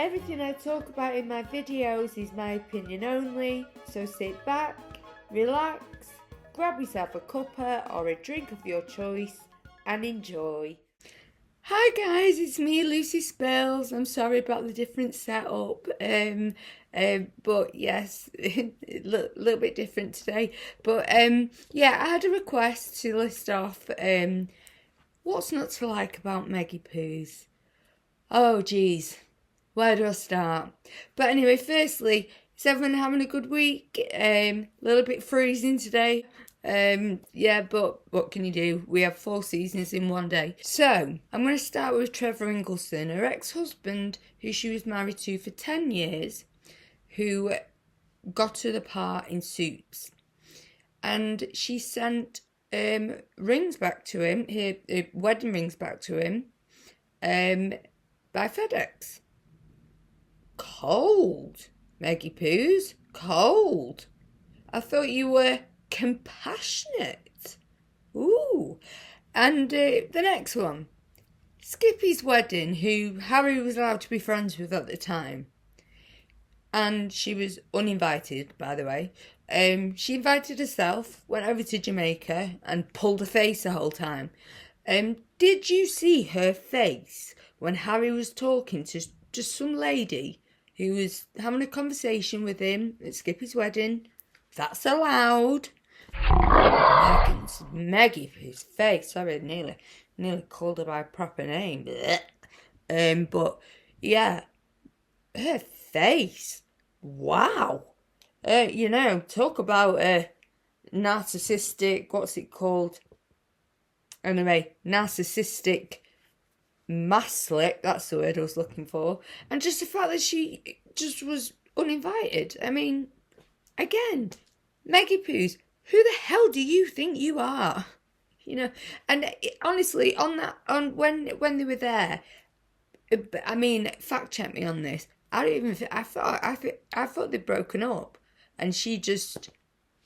Everything I talk about in my videos is my opinion only, so sit back, relax, grab yourself a cuppa or a drink of your choice and enjoy. Hi guys, it's me, Lucie Spills. I'm sorry about the different setup, but yes, a little bit different today. But yeah, I had a request to list off what's not to like about Meggy Poos. Oh geez, where do I start? But anyway, firstly, is everyone having a good week? A little bit freezing today. Yeah, but what can you do? We have 4 seasons in one day. So, I'm going to start with Trevor Ingleston, her ex-husband, who she was married to for 10 years, who got her the part in Suits. And she sent rings back to him, her wedding rings back to him, by FedEx. Cold, Meggy Poos, cold. I thought you were compassionate. Ooh. And the next one, Skippy's wedding, who Harry was allowed to be friends with at the time. And she was uninvited, by the way. She invited herself, went over to Jamaica and pulled a face the whole time. Did you see her face when Harry was talking to just some lady who was having a conversation with him at Skippy's wedding? That's allowed. Meggy Poo's face. Sorry, nearly called her by a proper name. But yeah, her face. Wow. Talk about narcissistic. What's it called? Anyway, narcissistic masslick. That's the word I was looking for. And just the fact that she just was uninvited. I mean, again, Meggy Poos, who the hell do you think you are? And honestly, when they were there, I mean, fact check me on this. I thought they'd broken up, and she wasn't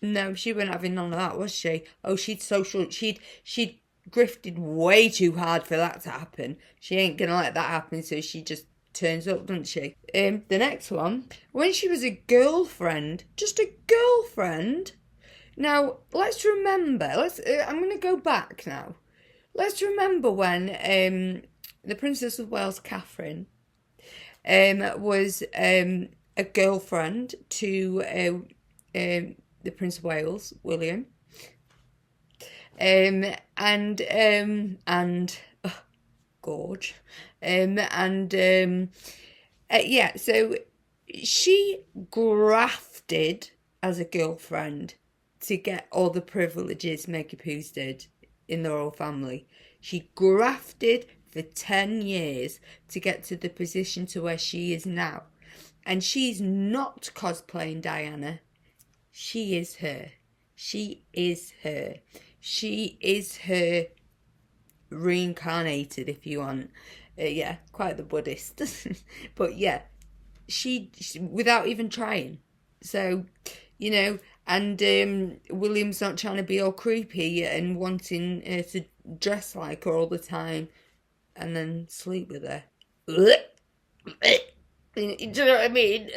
having none of that, was she? Oh, she'd grifted way too hard for that to happen. She ain't gonna let that happen, so she just turns up, doesn't she? The next one, when she was a girlfriend, just a girlfriend. Now, let's remember, I'm going to go back now. Let's remember when the Princess of Wales, Catherine, was a girlfriend to the Prince of Wales, William. Gorge. Yeah, so she grafted as a girlfriend to get all the privileges Meggy Poos did in the royal family. She grafted for 10 years to get to the position to where she is now. And she's not cosplaying Diana. She is her. She is her. She is her reincarnated, if you want. Yeah, quite the Buddhist. But yeah, she without even trying. So, and William's not trying to be all creepy and wanting her to dress like her all the time and then sleep with her. Do you know what I mean?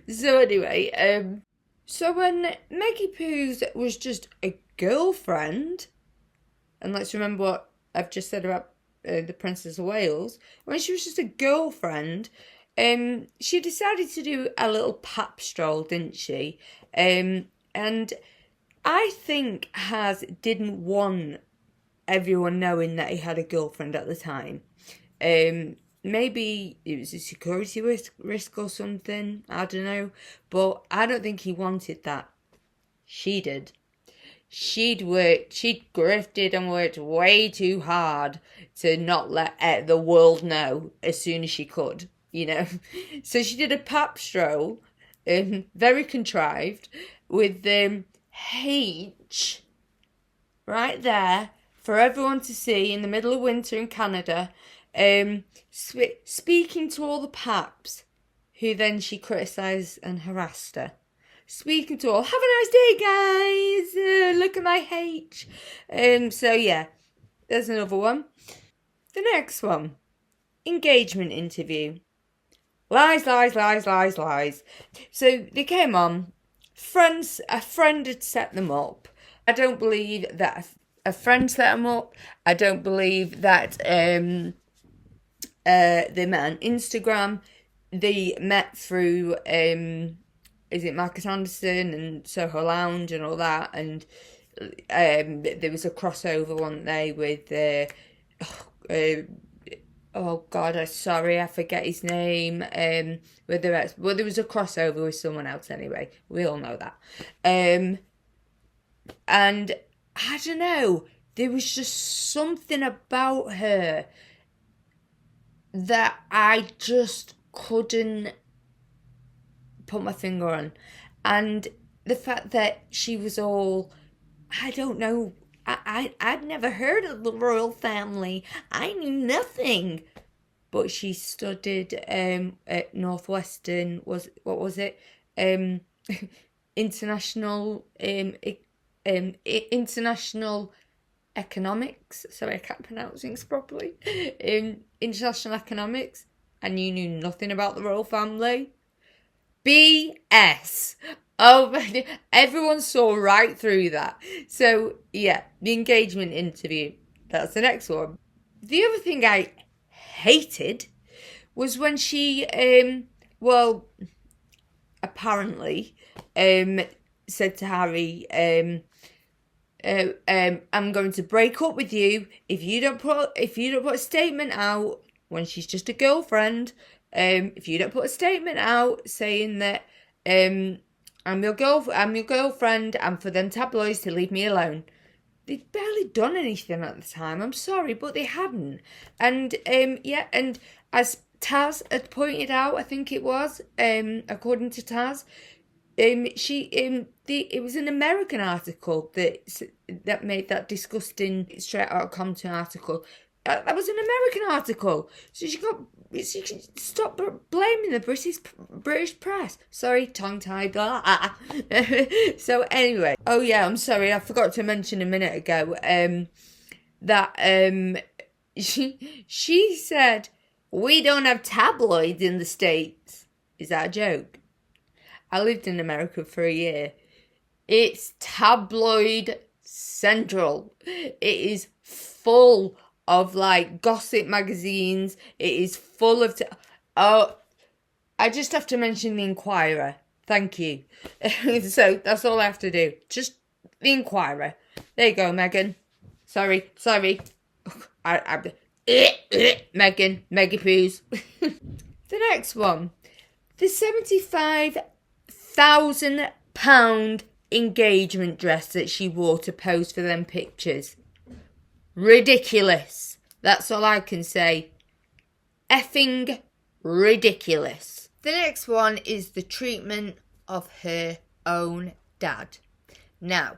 So anyway, so when Meggy Poos was just a girlfriend, and let's remember what I've just said about the Princess of Wales, when she was just a girlfriend, she decided to do a little pap stroll, didn't she? And I think didn't want everyone knowing that he had a girlfriend at the time. Maybe it was a security risk or something, I don't know. But I don't think he wanted that. She did. She'd grifted and worked way too hard to not let the world know as soon as she could, So she did a pap stroll, very contrived, with H right there for everyone to see in the middle of winter in Canada, speaking to all the paps, who then she criticised and harassed her. Speaking to all, have a nice day, guys. Look at my H. So yeah, there's another one. The next one, engagement interview. Lies, lies, lies, lies, lies. So they came on. A friend had set them up. I don't believe that a friend set them up. I don't believe that they met on Instagram. They met through, is it Marcus Anderson and Soho Lounge and all that. And there was a crossover, wasn't they, with... oh God, I'm sorry, I forget his name. With the rest, well, there was a crossover with someone else anyway. We all know that. And I don't know, there was just something about her that I just couldn't put my finger on. And the fact that she was all, I don't know, I'd never heard of the royal family. I knew nothing. But she studied at Northwestern, what was it? International international economics. Sorry, I can't pronounce things properly. International economics, and you knew nothing about the royal family. BS. Oh, everyone saw right through that. So, yeah, the engagement interview. That's the next one. The other thing I hated was when she, apparently, said to Harry, I'm going to break up with you if you don't put a statement out when she's just a girlfriend. If you don't put a statement out saying that I'm your girlfriend, and for them tabloids to leave me alone. They'd barely done anything at the time. I'm sorry, but they hadn't. And and as Taz had pointed out, I think it was, according to Taz, it was an American article that made that disgusting Straight Outta Compton article. That was an American article, so she can stop blaming the British press. Sorry, tongue-tied. So anyway, oh yeah, I'm sorry, I forgot to mention a minute ago that she said we don't have tabloids in the States. Is that a joke? I lived in America for a year. It's tabloid central. It is full of like gossip magazines. It is full of I just have to mention the Inquirer. Thank you. So that's all I have to do. Just the Inquirer. There you go, Meghan. Sorry. Meghan, Meggy Poos. The next one. The £75,000 engagement dress that she wore to pose for them pictures. Ridiculous. That's all I can say. Effing ridiculous. The next one is the treatment of her own dad. Now,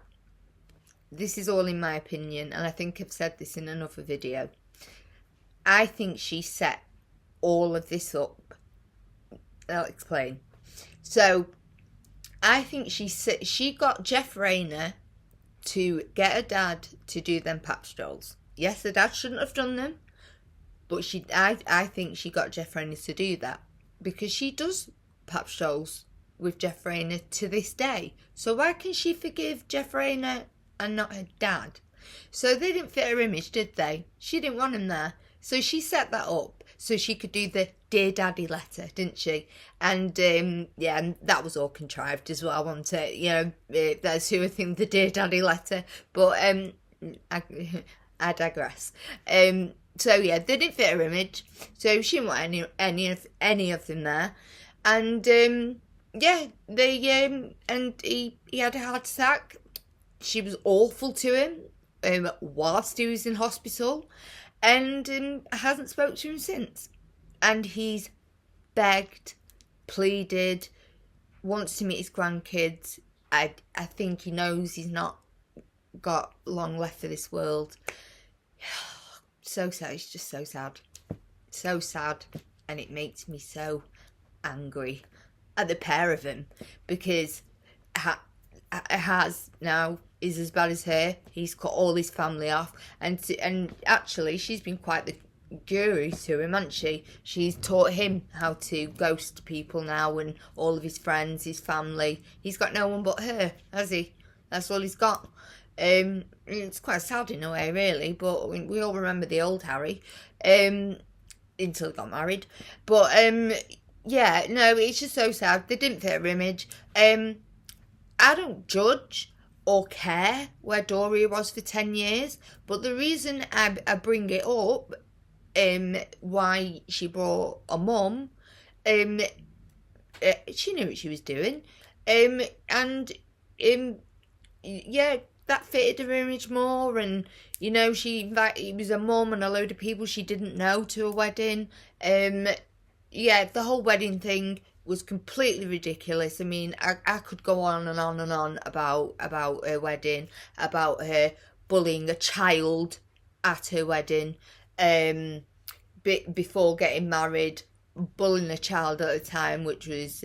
this is all in my opinion, and I think I've said this in another video. I think she set all of this up. I'll explain. So, I think she got Jeff Rayner to get her dad to do them pap strolls. Yes, the dad shouldn't have done them, but I think she got Jeff Rayner to do that because she does pap strolls with Jeff Rayner to this day. So why can she forgive Jeff Rayner and not her dad? So they didn't fit her image, did they? She didn't want him there. So she set that up so she could do the Dear Daddy letter, didn't she? And and that was all contrived as well, wasn't it? That's who I think the Dear Daddy letter. But I digress. So yeah, they didn't fit her image, so she didn't want any of them there. And and he had a heart attack. She was awful to him whilst he was in hospital, and hasn't spoke to him since. And he's begged, pleaded, wants to meet his grandkids. I think he knows he's not got long left for this world. So sad. It's just so sad. So sad. And it makes me so angry at the pair of them, because now is as bad as her. He's cut all his family off, and actually she's been quite guru to him, hasn't she? She's taught him how to ghost people now, and all of his friends, his family. He's got no one but her, has he? That's all he's got. It's quite sad in a way, really, but we all remember the old Harry, until he got married. But yeah, no, it's just so sad. They didn't fit her image. I don't judge or care where Doria was for 10 years, but the reason I bring it up, why she brought a mum, she knew what she was doing, yeah, that fitted her image more. And you know, it was a mum and a load of people she didn't know to a wedding. Yeah, the whole wedding thing was completely ridiculous. I mean, I could go on and on and on about her wedding, about her bullying a child at her wedding, before getting married, bullying a child at the time, which was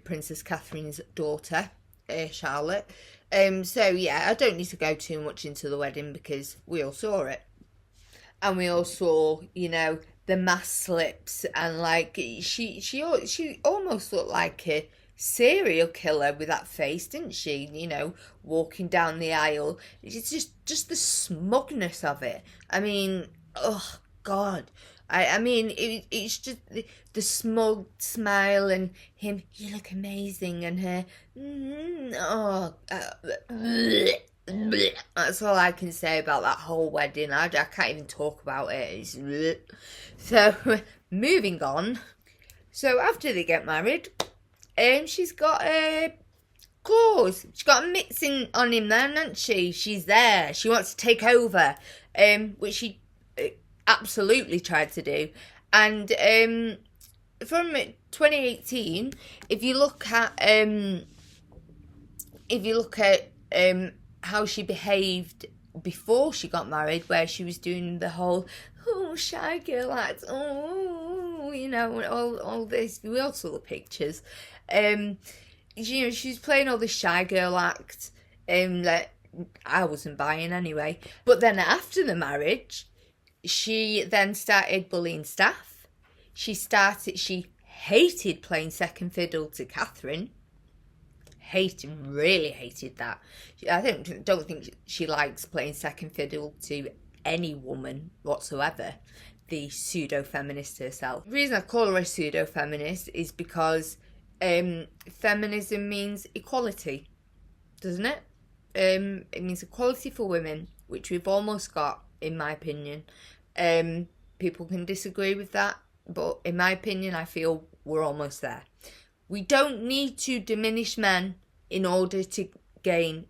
Princess Catherine's daughter, Charlotte. So yeah, I don't need to go too much into the wedding because we all saw it, and we all saw, you know, the mask slips, and like she almost looked like a serial killer with that face, didn't she? You know, walking down the aisle. It's just the smugness of it. I mean, oh God. I mean, it's just the smug smile, and him, you look amazing, and her, that's all I can say about that whole wedding. I can't even talk about it. So, moving on. So, after they get married, she's got a clause. She's got a mixing on him then, hasn't she? She's there. She wants to take over, which she absolutely tried to do. And from 2018, if you look at how she behaved before she got married, where she was doing the whole shy girl act, you know, all this, we all saw the pictures. You know, she was playing all this shy girl act, that I wasn't buying anyway. But then after the marriage, she then started bullying staff. She hated playing second fiddle to Catherine. Really hated that. I don't think she likes playing second fiddle to any woman whatsoever, the pseudo-feminist herself. The reason I call her a pseudo-feminist is because feminism means equality, doesn't it? It means equality for women, which we've almost got, in my opinion. People can disagree with that, but in my opinion, I feel we're almost there. We don't need to diminish men in order to regain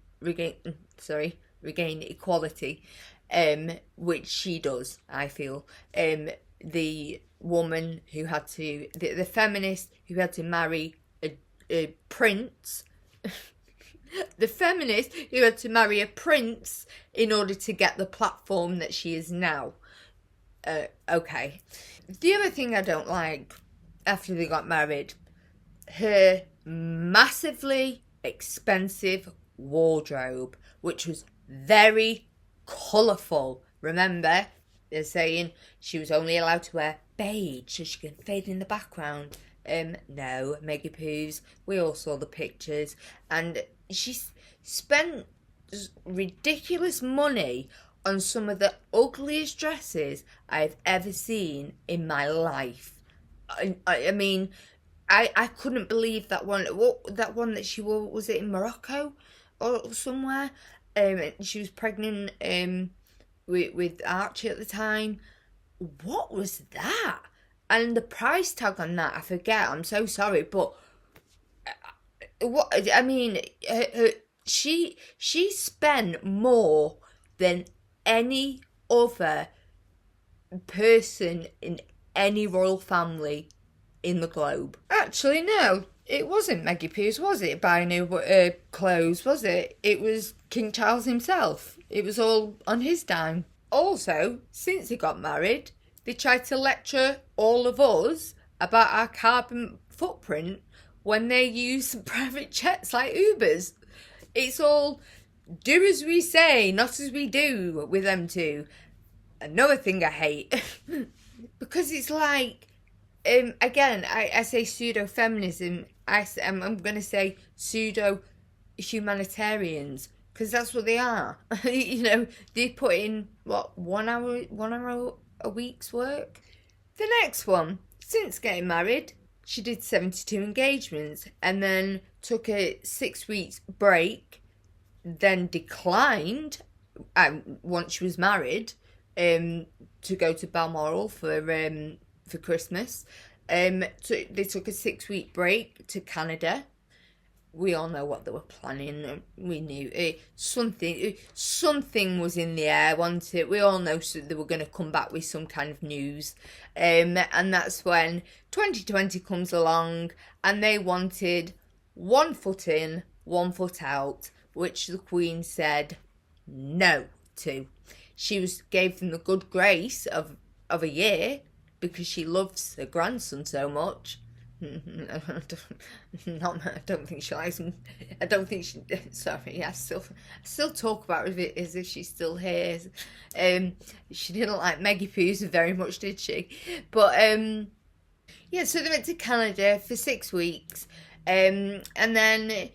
equality, which she does, I feel. The woman who had to, the feminist who had to marry a prince, the feminist who had to marry a prince in order to get the platform that she is now. Okay. The other thing I don't like after they got married, her massively expensive wardrobe, which was very colourful. Remember, they're saying she was only allowed to wear beige so she can fade in the background. No, Meggie Poos, we all saw the pictures, and she spent ridiculous money on some of the ugliest dresses I've ever seen in my life. I mean, I couldn't believe that one. That one that she wore, was it in Morocco or somewhere? She was pregnant with Archie at the time. What was that? And the price tag on that, I forget. I'm so sorry, but what I mean, she spent more than any other person in any royal family in the globe. Actually, no, it wasn't Meggie Poos, was it, buying new clothes, was it? It was King Charles himself. It was all on his dime. Also, since they got married, they tried to lecture all of us about our carbon footprint when they use private jets like Ubers. It's all do as we say, not as we do with them two. another thing I hate, because it's like, again, I say pseudo-feminism, I'm going to say pseudo-humanitarians, because that's what they are. You know, they put in, what, 1 hour a week's work? The next one, since getting married, she did 72 engagements, and then took a 6 weeks break, then declined once she was married, to go to Balmoral for Christmas. So they took a 6 week break to Canada. We all know what they were planning. We knew something was in the air, wasn't it? We all know they were going to come back with some kind of news. And that's when 2020 comes along, and they wanted 1 foot in, 1 foot out, which the Queen said no to. She gave them the good grace of a year because she loves her grandson so much. I don't think she likes him. I don't think she. Sorry, I still talk about it as if she's still here. She didn't like Meggie Poos very much, did she? But yeah. So they went to Canada for 6 weeks, and then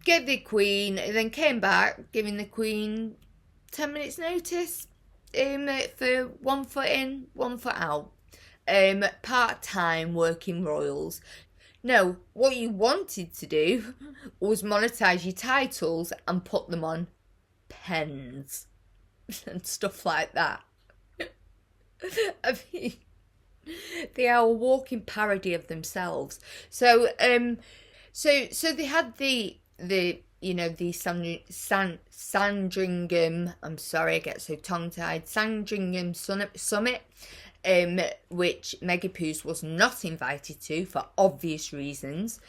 gave the Queen, and then came back, giving the Queen 10 minutes notice for 1 foot in, 1 foot out. Part-time working royals. No, what you wanted to do was monetize your titles and put them on pens and stuff like that. I mean, they are a walking parody of themselves. So they had the Sandringham, I'm sorry, I get so tongue-tied, Sandringham Summit, which Meggie Poos was not invited to for obvious reasons.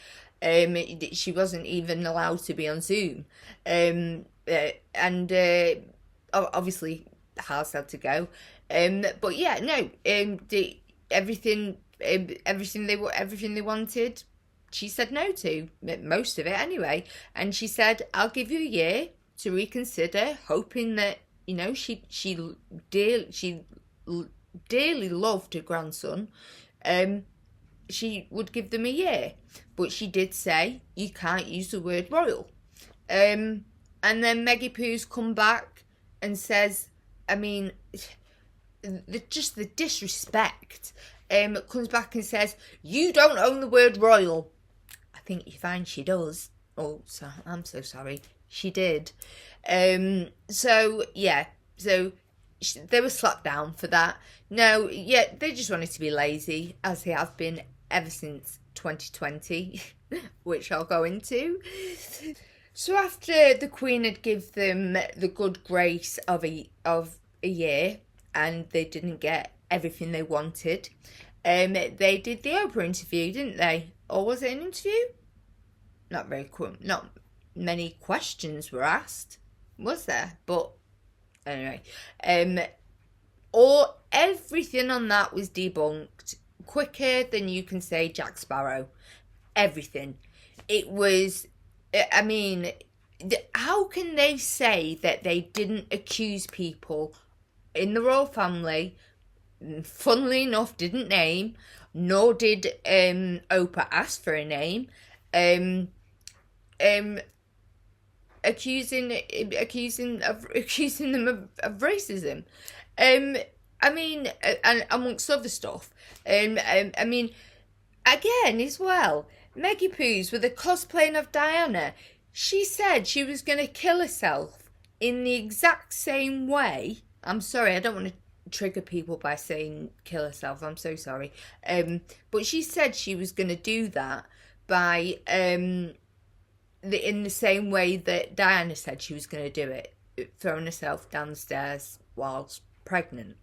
She wasn't even allowed to be on Zoom. And obviously Haas had to go. But yeah, no, everything they wanted, she said no to, most of it anyway. And she said, I'll give you a year to reconsider, hoping that, you know, she dearly loved her grandson. She would give them a year, but she did say you can't use the word royal. And then Meggie Poos come back and says, I mean, just the disrespect. Comes back and says, you don't own the word royal. I think you find she does. Oh, so I'm so sorry. She did. So yeah, so they were slapped down for that. No, yeah, they just wanted to be lazy, as they have been ever since 2020, which I'll go into. So after the Queen had given them the good grace of a year, and they didn't get everything they wanted, they did the Oprah interview, didn't they? Or was it an interview? Not many questions were asked, was there? But anyway, everything on that was debunked quicker than you can say Jack Sparrow. Everything. It was, I mean, how can they say that they didn't accuse people in the royal family? Funnily enough, didn't name, nor did Oprah ask for a name. Accusing them of racism. I mean, and amongst other stuff. I mean, again as well, Meggie Poos with the cosplaying of Diana. She said she was going to kill herself in the exact same way. I'm sorry, I don't want to trigger people by saying kill herself. I'm so sorry. But she said she was going to do that by in the same way that Diana said she was going to do it, throwing herself downstairs whilst pregnant.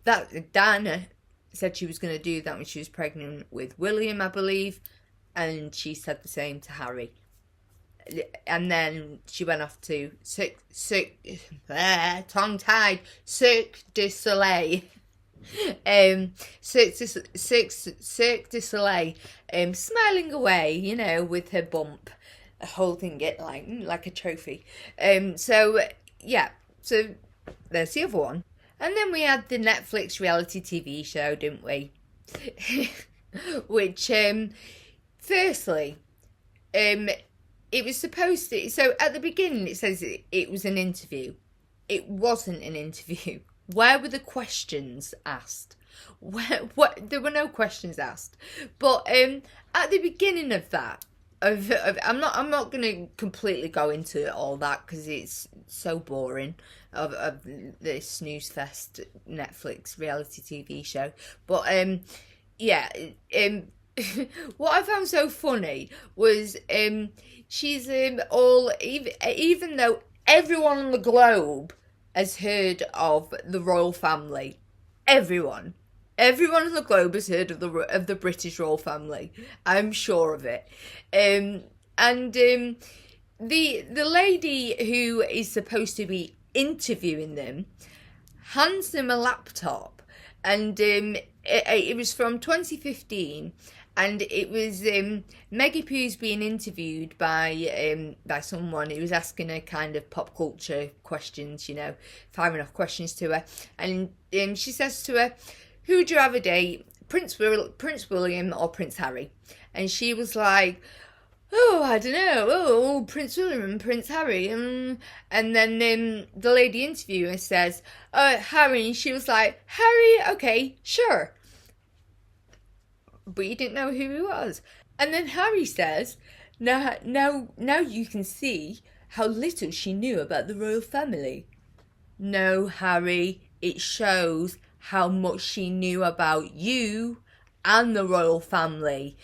That Diana said she was going to do that when she was pregnant with William, I believe, and she said the same to Harry. And then she went off to Cirque du Soleil. Cirque du Soleil, smiling away, you know, with her bump, holding it like a trophy. So yeah, so there's the other one. And then we had the Netflix reality TV show, didn't we? Which, firstly, it was supposed to... So at the beginning it says it was an interview. It wasn't an interview. Where were the questions asked? There were no questions asked. But at the beginning of that, I'm not going to completely go into all that because it's so boring of the snooze fest Netflix reality TV show. But what I found so funny was she's all even though everyone on the globe has heard of the royal family, everyone on the globe has heard of the British royal family. I'm sure of it. The lady who is supposed to be interviewing them hands them a laptop, and it was from 2015, and it was Meggie Pooh's being interviewed by someone who was asking her kind of pop culture questions, firing off questions to her, and she says to her, "Who would you rather date, Prince William or Prince Harry?" And she was like, "Oh, I don't know. Oh, Prince William and Prince Harry." And then the lady interviewer says, "Harry." And she was like, "Harry? Okay, sure." But you didn't know who he was. And then Harry says, now you can see how little she knew about the royal family." No, Harry, it shows how much she knew about you and the royal family.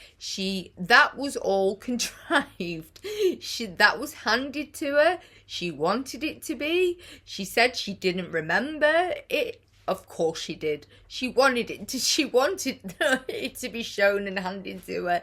That was all contrived. That was handed to her. She wanted it to be. She said she didn't remember it. Of course she did. She wanted it to be shown and handed to her.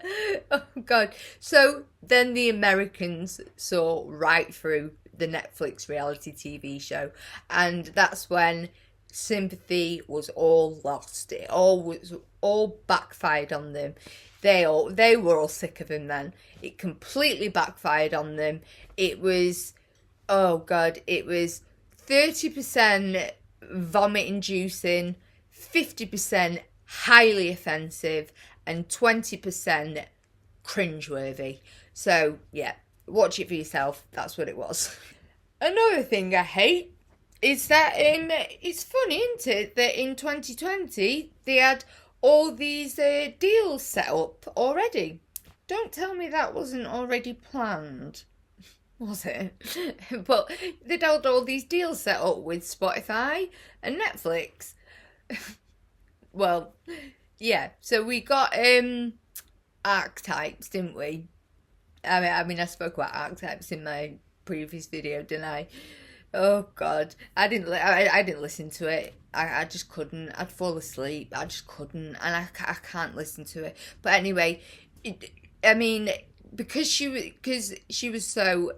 Oh God. So then the Americans saw right through the Netflix reality TV show, and that's when sympathy was all lost. It all backfired on them. They were all sick of him then. It completely backfired on them. It was, oh God, it was 30% vomit inducing, 50% highly offensive, and 20% cringeworthy. So yeah, watch it for yourself. That's what it was. Another thing I hate is that it's funny, isn't it, that in 2020 they had all these deals set up already. Don't tell me that wasn't already planned. Was it? But they'd had all these deals set up with Spotify and Netflix. Well, yeah. So we got Archetypes, didn't we? I mean, I spoke about Archetypes in my previous video, didn't I? Oh God, I didn't listen to it. I just couldn't. I'd fall asleep. I just couldn't, and I can't listen to it. But anyway, because she was so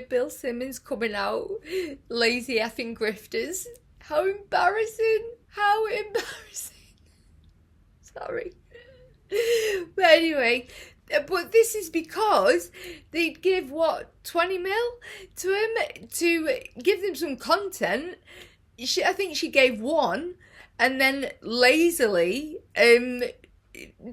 Bill Simmons coming out, lazy effing grifters. How embarrassing! Sorry. But anyway, but this is because they'd give 20 mil to him to give them some content. I think she gave one, and then lazily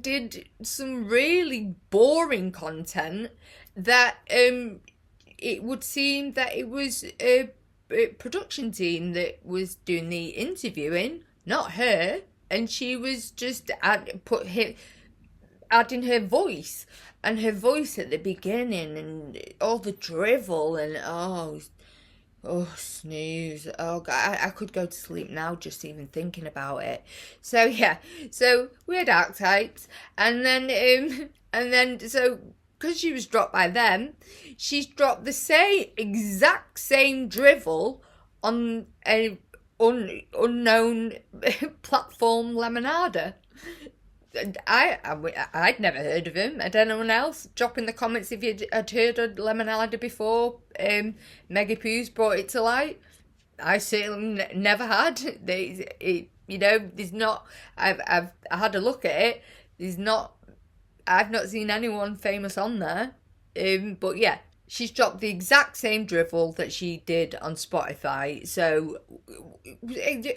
did some really boring content that it would seem that it was a production team that was doing the interviewing, not her, and she was just adding her voice at the beginning, and all the drivel, and oh snooze, oh God, I could go to sleep now just even thinking about it. So yeah, so we had Archetypes, and then so because she was dropped by them, she's dropped the exact same drivel on a unknown platform, Lemonada. I'd never heard of him. Had anyone else? Drop in the comments if you had heard of Lemonada before Meggie Pooh's brought it to light. I certainly never had. There's not. I had a look at it. I've not seen anyone famous on there. But yeah, she's dropped the exact same drivel that she did on Spotify. So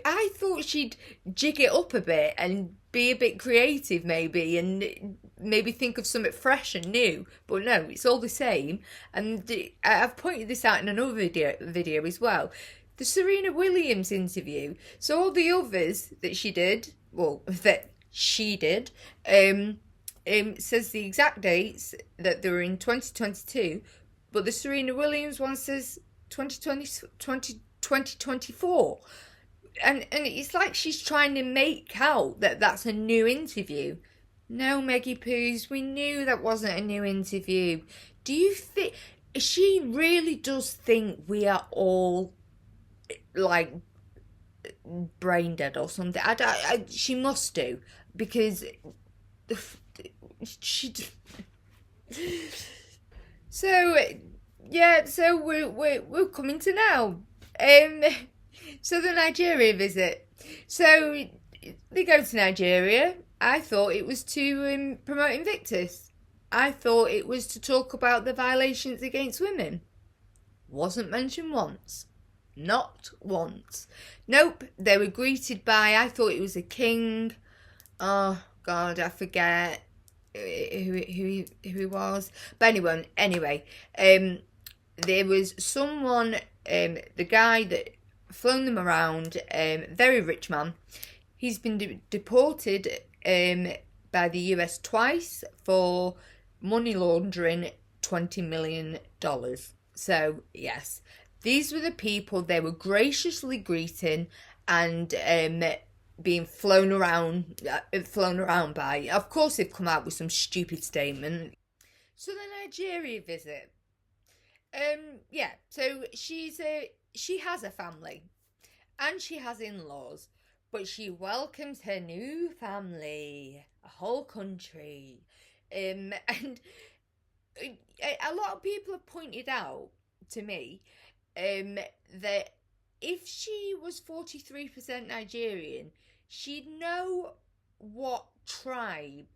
I thought she'd jig it up a bit and be a bit creative maybe, and maybe think of something fresh and new. But no, it's all the same. And I've pointed this out in another video as well. The Serena Williams interview. So all the others that she did, says the exact dates that they were in 2022, but the Serena Williams one says 2024. And it's like she's trying to make out that that's a new interview. No, Meggy Poos, we knew that wasn't a new interview. Do you think she really does think we are all like brain dead or something? She must do, because she. So we're coming to now. So the Nigeria visit. So they go to Nigeria. I thought it was to promote Invictus. I thought it was to talk about the violations against women. Wasn't mentioned once. Not once. Nope. They were greeted by, I thought it was a king. Oh God, I forget who he was. But anyway, there was someone, the guy that flown them around, very rich man. He's been deported by the US twice for money laundering $20 million. So yes, these were the people they were graciously greeting and being flown around by. Of course, they've come out with some stupid statement. So the Nigeria visit. So she has a family and she has in-laws, but she welcomes her new family, a whole country. And a lot of people have pointed out to me that if she was 43% Nigerian, she'd know what tribe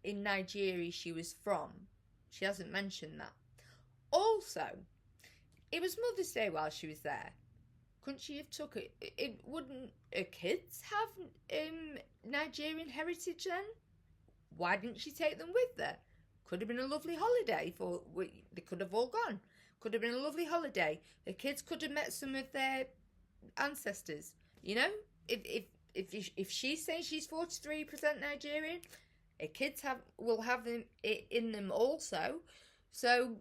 in Nigeria she was from. She hasn't mentioned that. Also, it was Mother's Day while she was there. Couldn't she have took it? Wouldn't her kids have Nigerian heritage then? Why didn't she take them with her? Could have been a lovely holiday they could have all gone. Could have been a lovely holiday. The kids could have met some of their ancestors. You know, if she's saying she's 43% Nigerian, her kids will have them in them also. So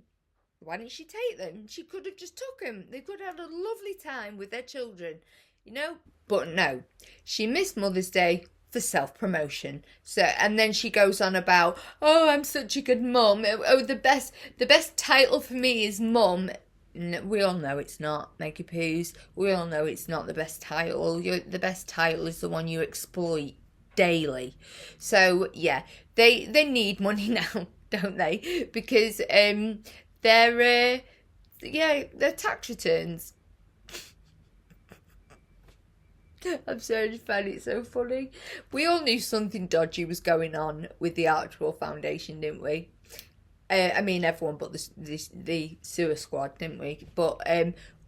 why didn't she take them? She could have just took them. They could have had a lovely time with their children, you know. But no, she missed Mother's Day for self-promotion. So, and then she goes on about, oh, I'm such a good mum. Oh, the best title for me is mum. We all know it's not, Meggy Poos. We all know it's not the best title. The best title is the one you exploit daily. So yeah, they need money now, don't they? Because their tax returns. I'm sorry, I just find it so funny. We all knew something dodgy was going on with the Archewell Foundation, didn't we? I mean, everyone but the sewer squad, didn't we? But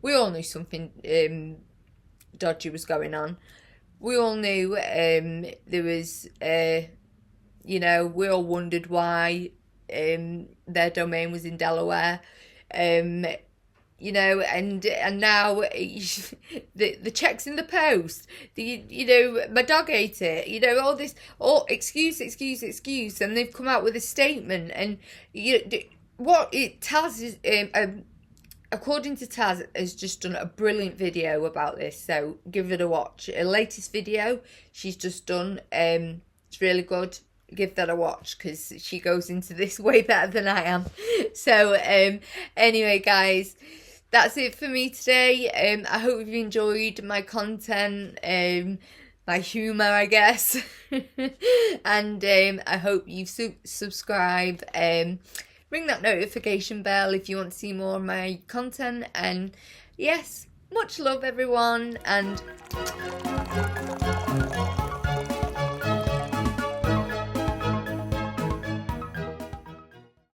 we all knew something dodgy was going on. We all knew there was, we all wondered why their domain was in Delaware. And now the checks in the post, my dog ate it, all this, excuse, and they've come out with a statement, and Taz is, according to Taz, has just done a brilliant video about this, so give it a watch. Her latest video she's just done, it's really good. Give that a watch, because she goes into this way better than I am. So anyway, guys, that's it for me today. I hope you've enjoyed my content, my humour, I guess. And I hope you've subscribed. Ring that notification bell if you want to see more of my content. And yes, much love, everyone, and